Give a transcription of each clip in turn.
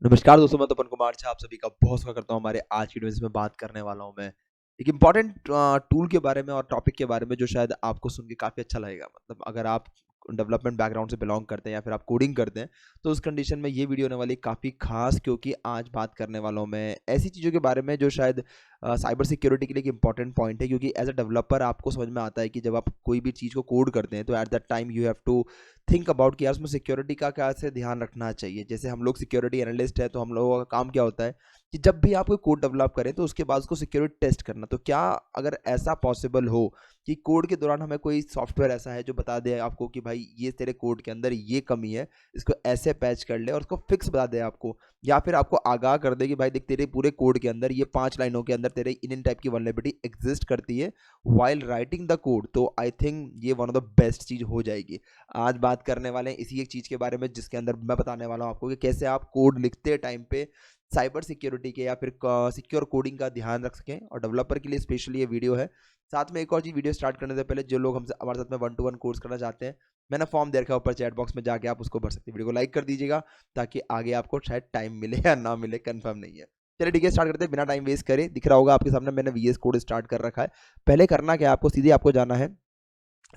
नमस्कार दोस्तों, मैं तपन कुमार झा आप सभी का बहुत स्वागत करता हूँ। हमारे आज की वीडियो में इसमें बात करने वाला हूँ मैं एक इम्पॉर्टेंट टूल के बारे में और टॉपिक के बारे में जो शायद आपको सुन के काफ़ी अच्छा लगेगा। मतलब अगर आप डेवलपमेंट बैकग्राउंड से बिलोंग करते हैं या फिर आप कोडिंग करते हैं, तो उस कंडीशन में ये वीडियो होने वाली काफ़ी खास, क्योंकि आज बात करने वाला हूँ मैं ऐसी चीज़ों के बारे में जो शायद साइबर सिक्योरिटी के लिए एक इंपॉर्टेंट पॉइंट है। क्योंकि एज अ डेवलपर आपको समझ में आता है कि जब आप कोई भी चीज़ को कोड करते हैं तो at that time you have to think about कि यार उसमें सिक्योरिटी का क्या से ध्यान रखना चाहिए। जैसे हम लोग सिक्योरिटी एनालिस्ट है, तो हम लोगों का काम क्या होता है कि जब भी आप कोई कोड डेवलप करें तो उसके बाद उसको सिक्योरिटी टेस्ट करना। तो क्या अगर ऐसा पॉसिबल हो कि कोड के दौरान हमें कोई सॉफ्टवेयर ऐसा है जो बता दे आपको कि भाई ये तेरे कोड के अंदर ये कमी है, इसको ऐसे पैच कर ले, और उसको फिक्स बता दे आपको, या फिर आपको आगाह कर दे कि भाई देख तेरे पूरे कोड के अंदर ये 5 लाइनों के अंदर तेरे इन टाइप की वल्नरेबिलिटी एग्जिस्ट करती है वाइल राइटिंग द कोड, तो आई थिंक ये वन ऑफ द बेस्ट चीज़ हो जाएगी। आज बात करने वाले हैं इसी एक चीज़ के बारे में, जिसके अंदर मैं बताने वाला हूँ आपको कि कैसे आप कोड लिखते टाइम पे साइबर सिक्योरिटी के या फिर सिक्योर कोडिंग का ध्यान रख सकें। और डेवलपर के लिए स्पेशली ये वीडियो है। साथ में एक और चीज़, वीडियो स्टार्ट करने से पहले जो लोग हमसे हमारे साथ में 1-to-1 कोर्स करना चाहते हैं, मैंने फॉर्म दे रखा है ऊपर चैट बॉक्स में, जाके आप उसको भर सकते हैं। वीडियो को लाइक कर दीजिएगा ताकि आगे आपको शायद टाइम मिले या ना मिले, कंफर्म नहीं है। चलिए ठीक है, स्टार्ट करते हैं बिना टाइम वेस्ट करे। दिख रहा होगा आपके सामने मैंने वीएस कोड स्टार्ट कर रखा है। पहले करना क्या है, आपको सीधे आपको जाना है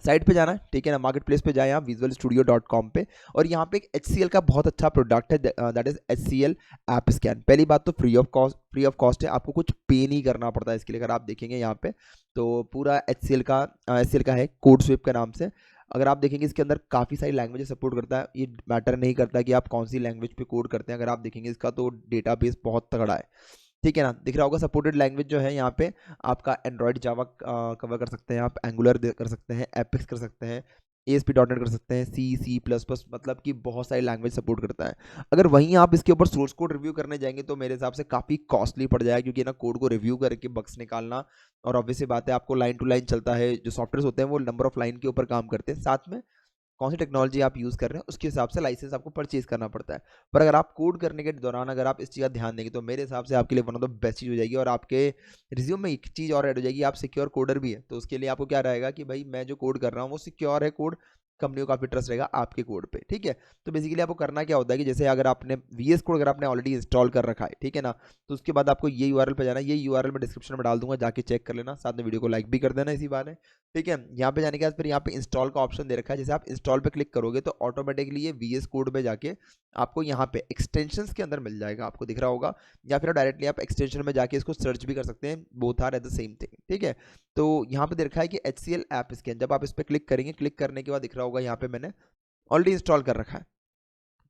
साइट पे, जाना है ठीक है ना, मार्केट प्लेस पे जाए आप visualstudio.com पे, और यहाँ पे एक HCL का बहुत अच्छा प्रोडक्ट है, that is HCL app scan. पहली बात तो फ्री ऑफ कॉस्ट है, आपको कुछ पे नहीं करना पड़ता है इसके लिए। अगर आप देखेंगे यहाँ पे तो पूरा HCL का है, कोड स्विप के नाम से। अगर आप देखेंगे इसके अंदर काफ़ी सारी लैंग्वेजेस सपोर्ट करता है। ये मैटर नहीं करता कि आप कौन सी लैंग्वेज पे कोड करते हैं। अगर आप देखेंगे इसका तो डेटाबेस बहुत तगड़ा है, ठीक है ना। दिख रहा होगा सपोर्टेड लैंग्वेज जो है यहाँ पे, आपका एंड्रॉयड जावा कवर कर सकते हैं, आप एंगुलर कर सकते हैं, एपिक्स कर सकते हैं, ASP.NET कर सकते हैं, C++, मतलब कि बहुत सारी लैंग्वेज सपोर्ट करता है। अगर वहीं आप इसके ऊपर सोर्स कोड रिव्यू करने जाएंगे तो मेरे हिसाब से काफ़ी कॉस्टली पड़ जाएगा, क्योंकि ना कोड को रिव्यू करके बग्स निकालना, और ऑब्वियस सी बात है आपको लाइन टू लाइन चलता है। जो सॉफ्टवेयर होते हैं वो नंबर ऑफ लाइन के ऊपर काम करते हैं, साथ में कौन सी टेक्नोलॉजी आप यूज़ कर रहे हैं उसके हिसाब से लाइसेंस आपको परचेज करना पड़ता है। पर अगर आप कोड करने के दौरान अगर आप इस चीज़ का ध्यान देंगे तो मेरे हिसाब से आपके लिए वन ऑफ द बेस्ट चीज़ हो जाएगी। और आपके रिज्यूम में एक चीज़ और ऐड हो जाएगी, आप सिक्योर कोडर भी है, तो उसके लिए आपको क्या रहेगा कि भाई मैं जो कोड कर रहा हूँ वो सिक्योर है कोड, कंपनी को काफ़ी ट्रस्ट रहेगा आपके कोड पे, ठीक है। तो बेसिकली आपको करना क्या होता है कि जैसे अगर आपने VS कोड अगर आपने ऑलरेडी इंस्टॉल कर रखा है, ठीक है ना, तो उसके बाद आपको ये URL पे जाना है। ये URL मैं डिस्क्रिप्शन में डाल दूंगा, जाके चेक कर लेना, साथ में वीडियो को लाइक भी कर देना इसी बारे, ठीक है। यहाँ पे जाने के बाद फिर यहाँ पे इंस्टॉल का ऑप्शन दे रखा है। जैसे आप इंस्टॉल पे क्लिक करोगे तो ऑटोमेटिकली ये VS कोड में जाके आपको यहाँ पे एक्सटेंशंस के अंदर मिल जाएगा, आपको दिख रहा होगा। या फिर डायरेक्टली आप एक्सटेंशन में जाके इसको सर्च भी कर सकते हैं, both are at the same thing, ठीक है। तो यहाँ पे दे रखा है कि HCL ऐप स्कैन, जब आप इस पर क्लिक करेंगे, क्लिक करने के बाद दिख रहा होगा यहाँ पे मैंने ऑलरेडी इंस्टॉल कर रखा है।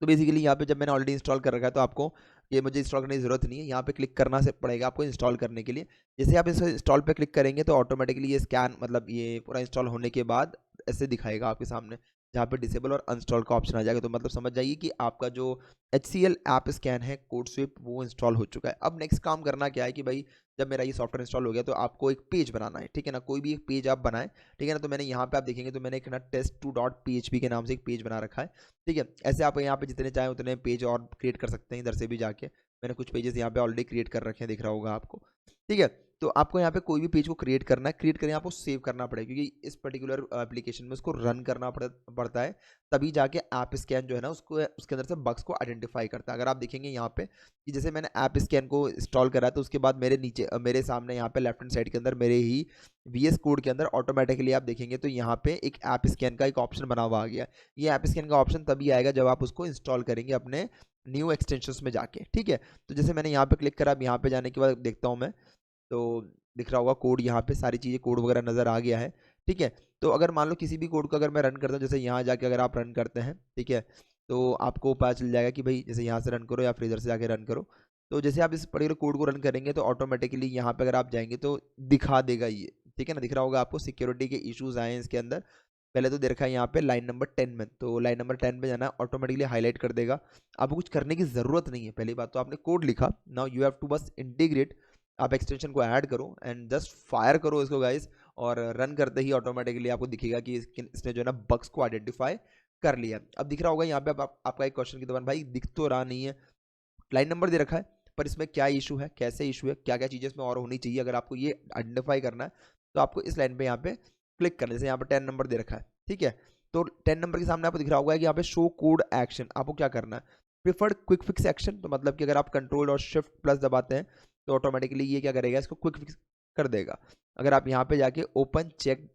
तो बेसिकली यहाँ पे जब मैंने ऑलरेडी इंस्टॉल कर रखा है तो आपको ये मुझे इंस्टॉल करने की ज़रूरत नहीं है, यहाँ पे क्लिक करना से पड़ेगा आपको इंस्टॉल करने के लिए। जैसे आप इस इंस्टॉल पे क्लिक करेंगे तो ऑटोमेटिकली ये स्कैन, मतलब ये पूरा इंस्टॉल होने के बाद ऐसे दिखाएगा आपके सामने, जहाँ पे डिसेबल और अनस्टॉल का ऑप्शन आ जाएगा। तो मतलब समझ जाइए कि आपका जो HCL ऐप स्कैन है, कोड स्विप, वो इंस्टॉल हो चुका है। अब नेक्स्ट काम करना क्या है कि भाई जब मेरा ये सॉफ्टवेयर इंस्टॉल हो गया तो आपको एक पेज बनाना है, ठीक है ना। कोई भी एक पेज आप बनाएं, ठीक है ना। तो मैंने यहाँ पे आप देखेंगे तो मैंने एक ना test2.php के नाम से एक पेज बना रखा है, ठीक है। ऐसे आप यहाँ पे जितने चाहें उतने पेज और क्रिएट कर सकते हैं, इधर से भी जाके मैंने कुछ पेजेस यहाँ पे ऑलरेडी क्रिएट कर रखे हैं, दिख रहा होगा आपको, ठीक है। तो आपको यहाँ पे कोई भी पेज को क्रिएट करना है, क्रिएट करें आपको सेव करना पड़ेगा, क्योंकि इस पर्टिकुलर एप्लीकेशन में उसको रन करना पड़ता है, तभी जाके ऐप स्कैन जो है ना उसको उसके अंदर से बग्स को आइडेंटिफाई करता है। अगर आप देखेंगे यहाँ पे कि जैसे मैंने ऐप स्कैन को इंस्टॉल करा तो उसके बाद मेरे नीचे मेरे सामने यहाँ पे लेफ्ट हैंड साइड के अंदर मेरे ही VS कोड के अंदर ऑटोमेटिकली आप देखेंगे तो यहाँ पे एक ऐप स्कैन का एक ऑप्शन बना हुआ आ गया। ये ऐप स्कैन का ऑप्शन तभी आएगा जब आप उसको इंस्टॉल करेंगे अपने न्यू एक्सटेंशंस में जाके, ठीक है। तो जैसे मैंने यहाँ पे क्लिक करा, अब यहाँ पे जाने के बाद देखता हूँ मैं, तो दिख रहा होगा कोड, यहाँ पे सारी चीज़ें कोड वगैरह नज़र आ गया है, ठीक है। तो अगर मान लो किसी भी कोड को अगर मैं रन करता हूँ, जैसे यहाँ जाके अगर आप रन करते हैं, ठीक है, तो आपको पता चल जाएगा कि भाई जैसे यहाँ से रन करो या फिर इधर से जाके रन करो। तो जैसे आप इस पर्टिकुलर कोड को रन करेंगे तो ऑटोमेटिकली यहाँ पे अगर आप जाएंगे तो दिखा देगा ये, ठीक है ना। दिख रहा होगा आपको सिक्योरिटी के इश्यूज आए हैं इसके अंदर। पहले तो दे रखा है यहाँ पे लाइन नंबर 10 में, तो लाइन नंबर 10 पे जाना, ऑटोमेटिकली हाईलाइट कर देगा। आपको कुछ करने की ज़रूरत नहीं है। पहली बात तो आपने कोड लिखा, नाउ यू हैव टू बस इंटीग्रेट, आप एक्सटेंशन को ऐड करो एंड जस्ट फायर करो इसको गाइस, और रन करते ही ऑटोमेटिकली आपको दिखेगा कि इसने जो है ना बग्स को आइडेंटिफाई कर लिया। अब दिख रहा होगा यहाँ पे आपका एक क्वेश्चन की दौरान, भाई दिख तो रहा नहीं है, लाइन नंबर दे रखा है, पर इसमें क्या इशू है, कैसे इशू है, क्या क्या चीज़ें इसमें और होनी चाहिए, अगर आपको ये आइडेंटिफाई करना है तो आपको इस लाइन पे यहाँ पे क्लिक करना है। जैसे यहाँ पे 10 नंबर दे रखा है, ठीक है। तो 10 नंबर के सामने आपको दिख रहा होगा कि यहाँ पे शो कोड एक्शन, आपको क्या करना है, प्रिफर्ड क्विक फिक्स एक्शन, तो मतलब कि अगर आप कंट्रोल और शिफ्ट प्लस दबाते हैं तो ऑटोमेटिकली ये क्या करेगा, इसको क्विक फिक्स कर देगा। अगर आप यहाँ पे जाके ओपन चेक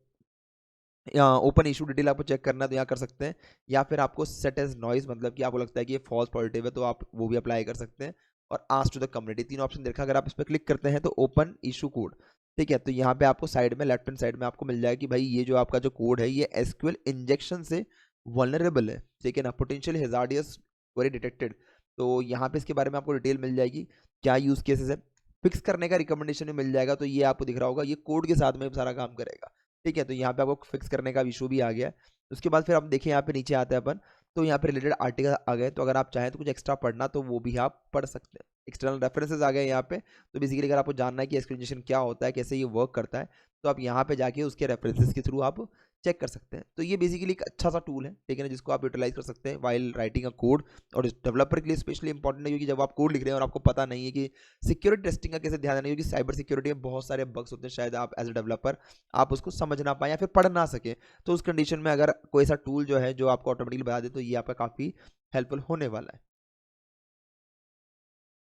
या ओपन इशू डिटेल आपको चेक करना है तो यहाँ कर सकते हैं, या फिर आपको सेट एज नॉइज, मतलब कि आपको लगता है कि ये फॉल्स पॉजिटिव है तो आप वो भी अप्लाई कर सकते हैं। और आस्क टू द कम्युनिटी, तीन ऑप्शन देखा, अगर आप इस पर क्लिक करते हैं तो ओपन इशू कोड, ठीक है, तो यहाँ पे आपको साइड में लेफ्ट हैंड साइड में आपको मिल जाएगा कि भाई ये जो आपका जो कोड है ये एसक्यूएल इंजेक्शन से वल्नरेबल है, ठीक है ना, पोटेंशियल हेजार्डियस क्वेरी डिटेक्टेड। तो यहाँ पे इसके बारे में आपको डिटेल मिल जाएगी, क्या यूज केसेस है, फिक्स करने का रिकमेंडेशन भी मिल जाएगा। तो ये आपको दिख रहा होगा ये कोड के साथ में सारा काम करेगा, ठीक है। तो यहाँ पे आपको फिक्स करने का इशू भी आ गया है। उसके बाद फिर आप देखिए यहाँ पे नीचे आते हैं अपन, तो यहाँ पे रिलेटेड आर्टिकल आ गए, तो अगर आप चाहें तो कुछ एक्स्ट्रा पढ़ना तो वो भी आप पढ़ सकते हैं। एक्सटर्नल रेफरेंसेस आ गए यहाँ पे, तो बेसिकली अगर आपको जानना है कि एस्क्रिप्शन क्या होता है, कैसे ये वर्क करता है, तो आप यहाँ पे जाके उसके रेफरेंसेस के थ्रू आप चेक कर सकते हैं। तो ये बेसिकली एक अच्छा सा टूल है, ठीक है ना, जिसको आप यूटिलाइज कर सकते हैं वाइल राइटिंग अ कोड। और डेवलपर के लिए स्पेशली इंपॉर्टेंट है, क्योंकि जब आप कोड लिख रहे हैं और आपको पता नहीं है कि सिक्योरिटी टेस्टिंग का कैसे ध्यान देना है, क्योंकि साइबर सिक्योरिटी में बहुत सारे बग्स होते हैं, शायद आप एज ए डेवलपर आप उसको समझ ना पाए या फिर पढ़ ना सके। तो उस कंडीशन में अगर कोई ऐसा टूल जो है जो आपको ऑटोमेटिकली बता दे तो ये आपका काफ़ी हेल्पफुल होने वाला है।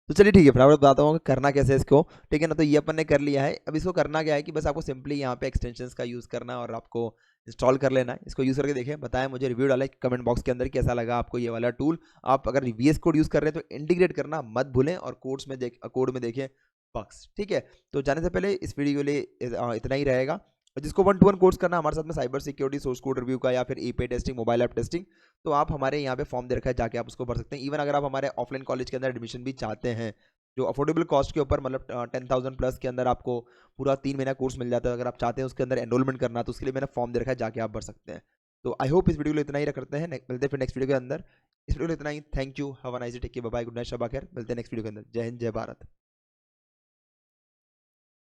तो चलिए ठीक है, फटाफट बताता हूँ कि करना कैसे है इसको, ठीक है ना। तो ये अपन ने कर लिया है, अब इसको करना क्या है कि बस आपको सिंपली यहाँ पे एक्सटेंशंस का यूज़ करना है और आपको इंस्टॉल कर लेना है। इसको यूज़ करके देखें, बताएं मुझे, रिव्यू डालें कमेंट बॉक्स के अंदर कैसा लगा आपको ये वाला टूल। आप अगर वीएस कोड यूज़ कर रहे हैं तो इंटीग्रेट करना मत भूलें, और कोड में देखें बग्स, ठीक है। तो जाने से पहले इस वीडियो के लिए इतना ही रहेगा। और जिसको 1-to-1 कोर्स करना हमारे साथ में cyber security source code review का या फिर API testing, mobile app testing, तो आप हमारे यहाँ पे फॉर्म दे रखा है, जाके आप उसको भर सकते हैं। इवन अगर आप हमारे ऑफलाइन कॉलेज के अंदर एडमिशन भी चाहते हैं, जो अफोर्डेबल कॉस्ट के ऊपर, मतलब 10,000 प्लस के अंदर आपको पूरा 3 महीना कोर्स मिल जाता है, अगर आप चाहते हैं उसके अंदर एनरोलमेंट करना, तो उसके लिए मैंने फॉर्म दे रखा है, जाके आप भर सकते हैं। तो आई होप इस वीडियो को इतना ही करते हैं, मिलते हैं फिर नेक्स्ट वीडियो के अंदर। इस वीडियो को इतना ही, thank you, have a nice day, take care, bye bye, good night, शब बखैर, मिलते हैं नेक्स्ट वीडियो के अंदर। जय हिंद, जय भारत।